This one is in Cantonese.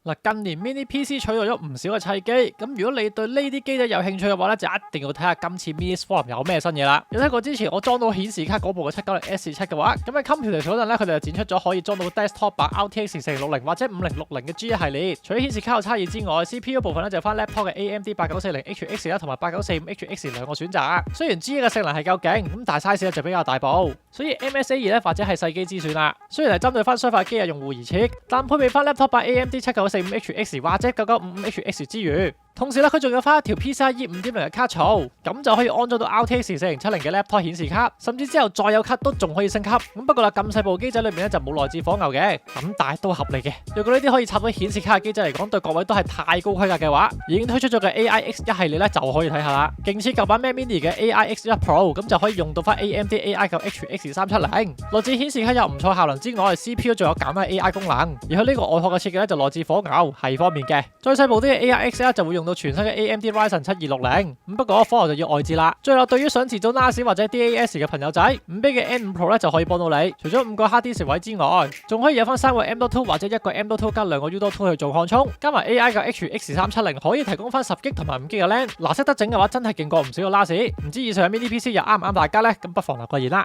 嗱，近年 Mini PC 取代咗唔少嘅砌機，咁如果你對呢啲機仔有興趣嘅話咧，就一定要睇下今次 Minis Forum 有咩新嘢啦。有睇過之前我裝到顯示卡嗰部嘅790S7嘅話，咁喺 Computex 嗰陣咧，佢哋就展出咗可以裝到 Desktop 版 RTX 4060或者5060嘅 G 系列。除咗顯示卡有差異之外，CPU 部分咧就翻 Laptop 嘅 AMD 8940HX 啦，同埋8945HX 兩個選擇。雖然 G 嘅性能係夠勁，咁但係 size 咧就比較大部，所以 MSA2 咧或者係細機之選啦。雖然係針對翻商業機嘅用戶而設，但配備翻 Laptop 版 AMD 7945HX 或者9955HX 之餘，同時咧佢仲有翻一條 PCIe 5.0嘅卡槽，咁就可以安裝到 RTX 4070嘅 Laptop 顯示卡，甚至之後再有卡都仲可以升級。咁不過啦，咁細部機仔裏面咧就冇內置火牛嘅，咁但係都合理嘅。如果呢啲可以插到顯示卡嘅機仔嚟講，對各位都係太高規格嘅話，已經推出咗嘅 AIX1 系列咧就可以睇下啦。勁似舊版 Mac Mini 嘅 AIX1 Pro， 咁就可以用到翻 AMD AI9HX370，內置顯示卡有唔錯效能之外 ，CPU 仲有減壓 AI 功能，而佢呢個外殼嘅設計咧就內置火牛，係方便嘅。再細部啲嘅 AIX1 就會用到全新嘅 AMD Ryzen 7260，咁不過火牛就要外置啦。最後對於想遲早 NAS 或者 DAS 嘅朋友仔，5B 嘅 N5 Pro 咧就可以幫到你。除咗5個 Hard Disk 位之外，仲可以有翻3個 M.2 或者1個 M.2 加2個 U.2 去做擴充，加埋 AI9HX370 可以提供翻10GB 同埋5GB 嘅 LAN。嗱，識得整嘅話真係勁過唔少個 NAS。唔知以上嘅 Mini PC 又啱唔啱大家呢？咁不妨留個言啦。